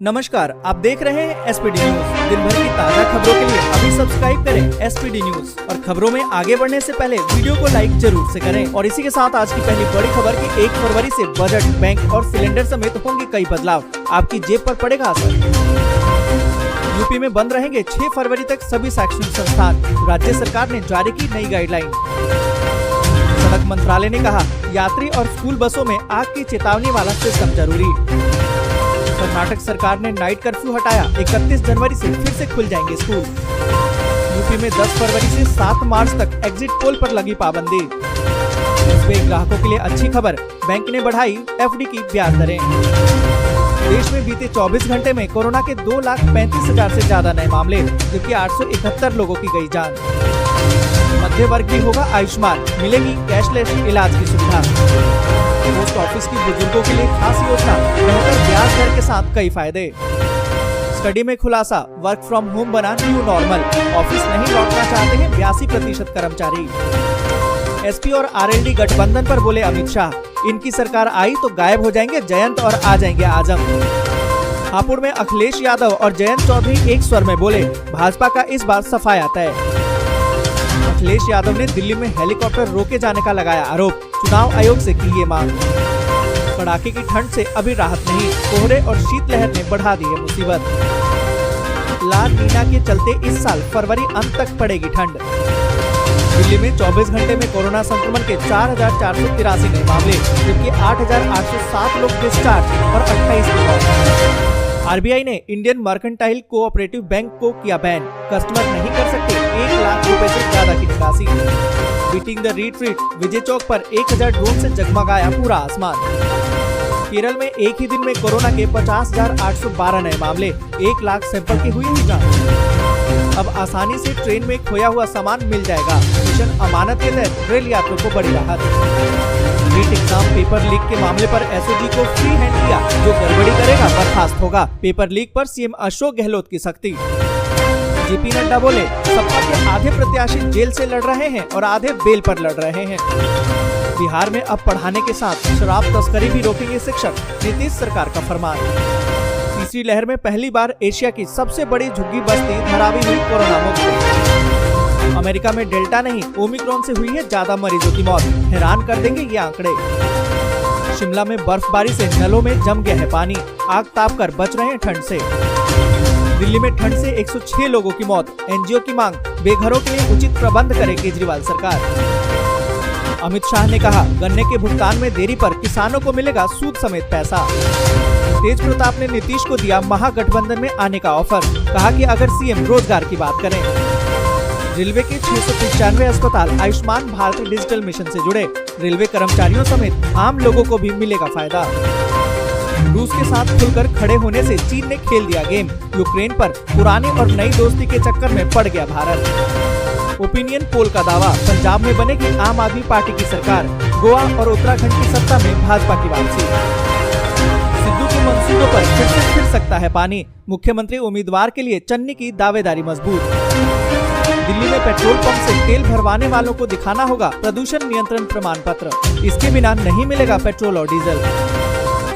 नमस्कार, आप देख रहे हैं एसपीडी न्यूज। दिन भर की ताज़ा खबरों के लिए अभी सब्सक्राइब करें एसपीडी न्यूज और खबरों में आगे बढ़ने से पहले वीडियो को लाइक जरूर से करें। और इसी के साथ आज की पहली बड़ी खबर की 1 फरवरी से बजट, बैंक और सिलेंडर समेत होंगे कई बदलाव, आपकी जेब पर पड़ेगा असर। यूपी में बंद रहेंगे 6 फरवरी तक सभी शैक्षणिक संस्थान, राज्य सरकार ने जारी की नई गाइडलाइन। सड़क मंत्रालय ने कहा, यात्री और स्कूल बसों में आग की चेतावनी वाला सिस्टम जरूरी। कर्नाटक सरकार ने नाइट कर्फ्यू हटाया, 31 जनवरी से फिर से खुल जाएंगे स्कूल। यूपी में 10 फरवरी से 7 मार्च तक एग्जिट पोल पर लगी पाबंदी। ग्राहकों के लिए अच्छी खबर, बैंक ने बढ़ाई एफडी की ब्याज दरें। देश में बीते 24 घंटे में कोरोना के 2,35,000 से ज्यादा नए मामले, जबकि 871 लोगों की गई जान। मध्य वर्ग भी होगा आयुष्मान, मिलेगी कैशलेस इलाज की सुविधा। पोस्ट ऑफिस की बुजुर्गों के लिए खास योजना, बेहतर ब्याज दर के साथ कई फायदे। स्टडी में खुलासा, वर्क फ्रॉम होम बना न्यू नॉर्मल, ऑफिस नहीं लौटना चाहते हैं 82% कर्मचारी। एसपी और आरएलडी गठबंधन पर बोले अमित शाह, इनकी सरकार आई तो गायब हो जाएंगे जयंत और आ जाएंगे आजम। हापुड़ में अखिलेश यादव और जयंत चौधरी एक स्वर में बोले, भाजपा का इस बार सफाया तय। अखिलेश यादव ने दिल्ली में हेलीकॉप्टर रोके जाने का लगाया आरोप, चुनाव आयोग से की ये मांग। कड़ाके की ठंड से अभी राहत नहीं, कोहरे और शीतलहर ने बढ़ा दी है मुसीबत। लाल नीना के चलते इस साल फरवरी अंत तक पड़ेगी ठंड। दिल्ली में 24 घंटे में कोरोना संक्रमण के 4,483 नए मामले, जबकि 8,807 लोग डिस्चार्ज और 28 की मौत। आरबीआई ने इंडियन मर्केंटाइल कोऑपरेटिव बैंक को किया बैन, कस्टमर नहीं कर सकते 1 लाख रुपए से ज्यादा की निकासी। Beating the retreat, Vijay Chowk पर 1000 ड्रोन से जगमगाया पूरा आसमान। केरल में एक ही दिन में कोरोना के 50,812 नए मामले, 1 लाख सैंपल की हुई थी जांच। अब आसानी से ट्रेन में खोया हुआ सामान मिल जाएगा, मिशन अमानत के तहत रेल यात्रियों को बड़ी राहत। नीट एग्जाम पेपर लीक के मामले पर एसओजी को फ्री हैंड किया, जो गड़बड़ी करेगा बर्खास्त होगा। पेपर लीक पर सीएम अशोक गहलोत की सख्ती। जेपी नड्डा बोले, सपा के आधे प्रत्याशी जेल से लड़ रहे हैं और आधे बेल पर लड़ रहे हैं। बिहार में अब पढ़ाने के साथ शराब तस्करी भी रोकेंगे शिक्षक, नीतीश सरकार का फरमान। तीसरी लहर में पहली बार एशिया की सबसे बड़ी झुग्गी बस्ती धारावी हुई कोरोना मुक्त। अमेरिका में डेल्टा नहीं, ओमिक्रॉन से हुई है ज्यादा मरीजों की मौत, हैरान कर देंगे ये आंकड़े। शिमला में बर्फबारी से नलों में जम गया है पानी, आग ताप कर बच रहे हैं ठंड से। दिल्ली में ठंड से 106 लोगों की मौत, एनजीओ की मांग, बेघरों के लिए उचित प्रबंध करे केजरीवाल सरकार। अमित शाह ने कहा, गन्ने के भुगतान में देरी पर किसानों को मिलेगा सूद समेत पैसा। तेज प्रताप ने नीतीश को दिया महागठबंधन में आने का ऑफर, कहा कि अगर सीएम रोजगार की बात करें। रेलवे के 695 अस्पताल आयुष्मान भारत डिजिटल मिशन से जुड़े, रेलवे कर्मचारियों समेत आम लोगों को भी मिलेगा फायदा। रूस के साथ खुलकर खड़े होने से चीन ने खेल दिया गेम, यूक्रेन पर पुरानी और नई दोस्ती के चक्कर में पड़ गया भारत। ओपिनियन पोल का दावा, पंजाब में बनेगी आम आदमी पार्टी की सरकार, गोवा और उत्तराखंड की सत्ता में भाजपा की वापसी। सिद्धू के मंसूबों पर फिर सकता है पानी, मुख्यमंत्री उम्मीदवार के लिए चन्नी की दावेदारी मजबूत। दिल्ली में पेट्रोल पंप से तेल भरवाने वालों को दिखाना होगा प्रदूषण नियंत्रण प्रमाण पत्र, इसके बिना नहीं मिलेगा पेट्रोल और डीजल।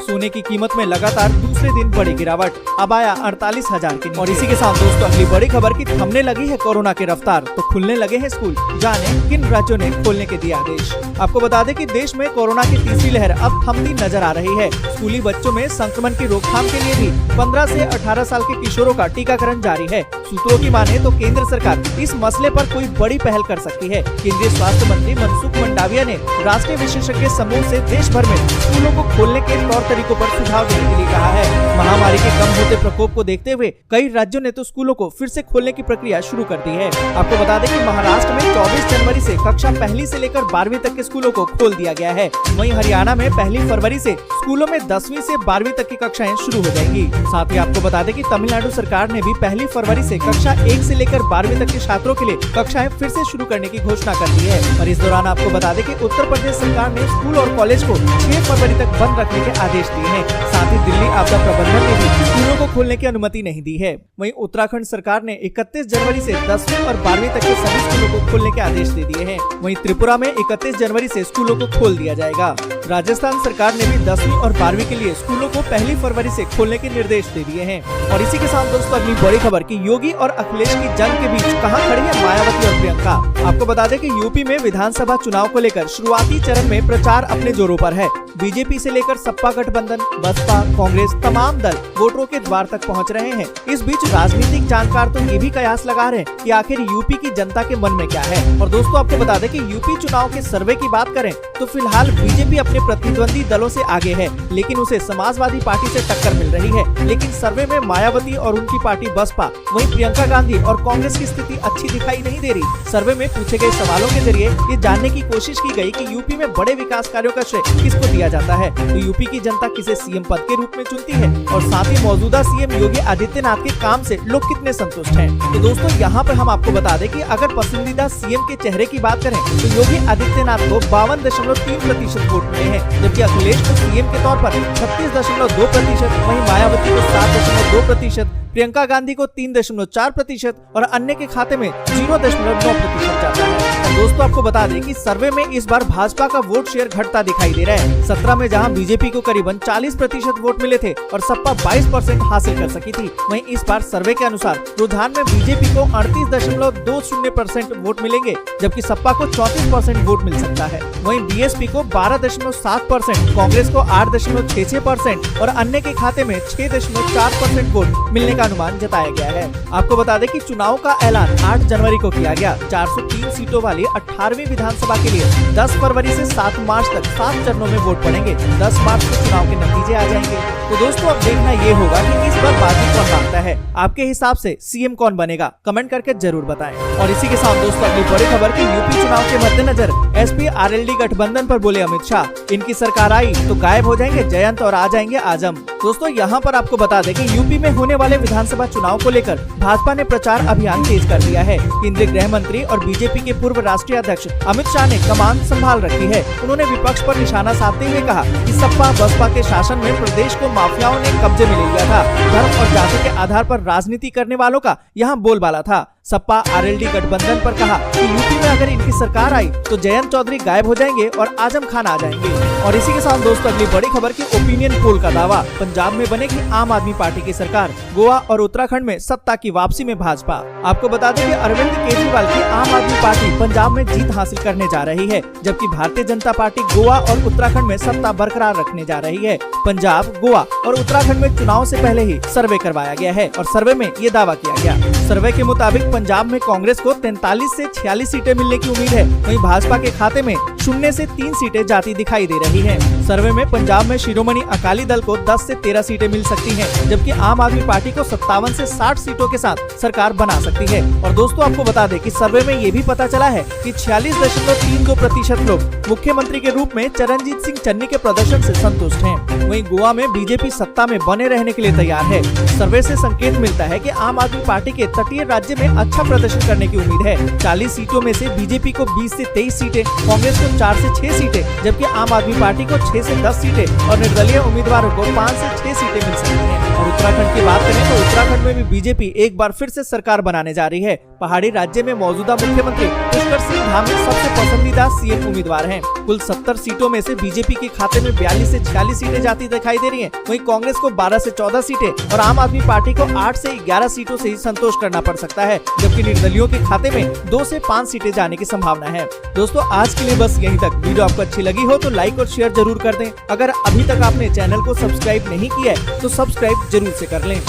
सोने की कीमत में लगातार दूसरे दिन बड़ी गिरावट, अब आया 48,000 की। और इसी के साथ दोस्तों अगली बड़ी खबर की थमने लगी है कोरोना की रफ्तार, तो खुलने लगे हैं स्कूल, जाने किन राज्यों ने खोलने के दिए आदेश। आपको बता दें कि देश में कोरोना की तीसरी लहर अब थमती नजर आ रही है। स्कूली बच्चों में संक्रमण की रोकथाम के लिए भी 15 से 18 साल के किशोरों का टीकाकरण जारी है। सूत्रों की माने तो केंद्र सरकार इस मसले पर कोई बड़ी पहल कर सकती है। केंद्रीय स्वास्थ्य मंत्री मनसुख मंडाविया ने राष्ट्रीय विशेषज्ञ समूह से देश भर में स्कूलों को खोलने के तौर तरीकों पर सुझाव देने के लिए कहा है। महामारी के कम होते प्रकोप को देखते हुए कई राज्यों ने तो स्कूलों को फिर से खोलने की प्रक्रिया शुरू कर दी है। आपको बता दें कि महाराष्ट्र में 24 जनवरी से कक्षा 1 से लेकर 12वीं तक के स्कूलों को खोल दिया गया है। वहीं हरियाणा में 1 फरवरी से स्कूलों में 10वीं से 12वीं तक की कक्षाएं शुरू हो जाएंगी। साथ ही आपको बता दें कि तमिलनाडु सरकार ने भी 1 फरवरी से कक्षा 1 से लेकर 12वीं तक के छात्रों के लिए कक्षाएं फिर से शुरू करने की घोषणा कर दी है। और इस दौरान आपको बता दें कि उत्तर प्रदेश सरकार ने स्कूल और कॉलेज को 6 फरवरी तक बंद रखने के आदेश दिए हैं। साथ ही दिल्ली आपदा प्रबंधन ने भी स्कूलों को खोलने की अनुमति नहीं दी है। वहीं उत्तराखंड सरकार ने 31 जनवरी से 10वीं और 12वीं तक के सभी स्कूलों को खोलने के आदेश दे दिए हैं। वहीं त्रिपुरा में 31 जनवरी से स्कूलों को खोल दिया जाएगा। राजस्थान सरकार ने भी 10वीं और 12वीं के लिए स्कूलों को 1 फरवरी से खोलने के निर्देश दे दिए हैं। और इसी के साथ दोस्तों अगली बड़ी खबर की योगी और अखिलेश की जंग के बीच कहां खड़ी है मायावती और प्रियंका। आपको बता दें कि यूपी में विधानसभा चुनाव को लेकर शुरुआती चरण में प्रचार अपने जोरों पर है। बीजेपी से लेकर सपा गठबंधन, बसपा, कांग्रेस तमाम दल वोटरों के द्वार तक पहुंच रहे हैं। इस बीच राजनीतिक जानकार तो ये भी कयास लगा रहे हैं कि आखिर यूपी की जनता के मन में क्या है। और दोस्तों आपको बता दें कि यूपी चुनाव के सर्वे की बात करें तो फिलहाल बीजेपी अपने प्रतिद्वंदी दलों से आगे है, लेकिन उसे समाजवादी पार्टी से टक्कर मिल रही है। लेकिन सर्वे में मायावती और उनकी पार्टी बसपा, वहीं प्रियंका गांधी और कांग्रेस की स्थिति अच्छी दिखाई नहीं दे रही। सर्वे में पूछे गए सवालों के जरिए ये जानने की कोशिश की गई कि यूपी में बड़े विकास कार्यों का श्रेय किसको दिया जाता है, तो यूपी की जनता किसे सीएम पद के रूप में चुनती है और साथ ही मौजूदा सीएम योगी आदित्यनाथ के काम से लोग कितने संतुष्ट हैं। तो दोस्तों यहाँ पर हम आपको बता दें कि अगर पसंदीदा सीएम के चेहरे की बात करें तो योगी आदित्यनाथ को 52.3% वोट मिले हैं, जबकि अखिलेश को सीएम के तौर पर 36.2%, वहीं मायावती को 7.2%, प्रियंका गांधी को 3.4% और अन्य के खाते में 0.9% जाता है। दोस्तों आपको बता दें कि सर्वे में इस बार भाजपा का वोट शेयर घटता दिखाई दे रहा है। 17 में जहां बीजेपी को करीबन 40% वोट मिले थे और सपा 22% हासिल कर सकी थी, वहीं इस बार सर्वे के अनुसार रुझान में बीजेपी को 38.20% वोट मिलेंगे, जबकि सपा को 34% वोट मिल सकता है। वहीं बीएसपी को 12.7%, कांग्रेस को 8.66% और अन्य के खाते में 6.4% वोट मिलने का अनुमान जताया गया है। आपको बता दें कि चुनाव का ऐलान 8 जनवरी को किया गया। 403 सीटों वाली 18वीं विधानसभा के लिए 10 फरवरी से 7 मार्च तक 7 चरणों में वोट पड़ेंगे। 10 मार्च को चुनाव के नतीजे आ जाएंगे। तो दोस्तों अब देखना ये होगा कि इस बार बाजी कौन मांगता है। आपके हिसाब से सीएम कौन बनेगा, कमेंट करके जरूर बताएं। और इसी के साथ दोस्तों अगली बड़ी खबर की यूपी चुनाव के मद्देनजर एसपी आरएलडी गठबंधन पर बोले अमित शाह, इनकी सरकार आई तो गायब हो जाएंगे जयंत और आ जाएंगे आजम। दोस्तों यहाँ पर आपको बता दें कि यूपी में होने वाले विधानसभा चुनाव को लेकर भाजपा ने प्रचार अभियान तेज कर दिया है। केंद्रीय गृह मंत्री और बीजेपी के पूर्व राष्ट्रीय अध्यक्ष अमित शाह ने कमान संभाल रखी है। उन्होंने विपक्ष पर निशाना साधते हुए कहा कि सपा बसपा के शासन में प्रदेश को माफियाओं ने कब्जे में ले लिया था। धर्म और जाति के आधार पर राजनीति करने वालों का यहाँ बोलबाला था। सपा आरएलडी गठबंधन पर कहा कि यूपी में अगर इनकी सरकार आई तो जयंत चौधरी गायब हो जाएंगे और आजम खान आ जाएंगे। और इसी के साथ दोस्तों अगली बड़ी खबर की ओपिनियन पोल का दावा, पंजाब में बनेगी आम आदमी पार्टी की सरकार, गोवा और उत्तराखंड में सत्ता की वापसी में भाजपा। आपको बता दें कि अरविंद केजरीवाल की आम आदमी पार्टी पंजाब में जीत हासिल करने जा रही है, जबकि भारतीय जनता पार्टी गोवा और उत्तराखंड में सत्ता बरकरार रखने जा रही है। पंजाब, गोवा और उत्तराखंड में चुनाव से पहले ही सर्वे करवाया गया है और सर्वे में ये दावा किया गया। सर्वे के मुताबिक पंजाब में कांग्रेस को 43 से 46 सीटें मिलने की उम्मीद है, वहीं भाजपा के खाते में 0 से 3 सीटें जाती दिखाई दे रही हैं। सर्वे में पंजाब में शिरोमणि अकाली दल को 10 से 13 सीटें मिल सकती हैं, जबकि आम आदमी पार्टी को 57 से 60 सीटों के साथ सरकार बना सकती है। और दोस्तों आपको बता दें कि सर्वे में ये भी पता चला है कि 46.32% लोग मुख्यमंत्री के रूप में चरणजीत सिंह चन्नी के प्रदर्शन से संतुष्ट हैं। वहीं गोवा में बीजेपी सत्ता में बने रहने के लिए तैयार है। सर्वे से संकेत मिलता है कि आम आदमी पार्टी के तटीय राज्य में अच्छा प्रदर्शन करने की उम्मीद है। 40 सीटों में से बीजेपी को 20 से 23 सीटें, कांग्रेस को 4 से 6 सीटें, जबकि आम आदमी पार्टी को 6 से 10 सीटें और निर्दलीय उम्मीदवारों को 5 से 6 सीटें मिल सकती हैं। और उत्तराखंड की बात करें तो उत्तराखंड में भी बीजेपी एक बार फिर से सरकार बनाने जा रही है। पहाड़ी राज्य में मौजूदा मुख्यमंत्री पुष्कर सिंह धामी सबसे पसंदीदा सीएम उम्मीदवार हैं। कुल 70 सीटों में से बीजेपी के खाते में 42 से 46 सीटें जाती दिखाई दे रही हैं। वहीं कांग्रेस को 12 से 14 सीटें और आम आदमी पार्टी को 8 से 11 सीटों से ही संतोष करना पड़ सकता है, जबकि निर्दलियों के खाते में 2 से 5 सीटें जाने की संभावना है। दोस्तों आज के लिए बस यहीं तक। वीडियो आपको अच्छी लगी हो तो लाइक और शेयर जरूर कर दें। अगर अभी तक आपने चैनल को सब्सक्राइब नहीं किया है तो सब्सक्राइब जरूर से कर लें।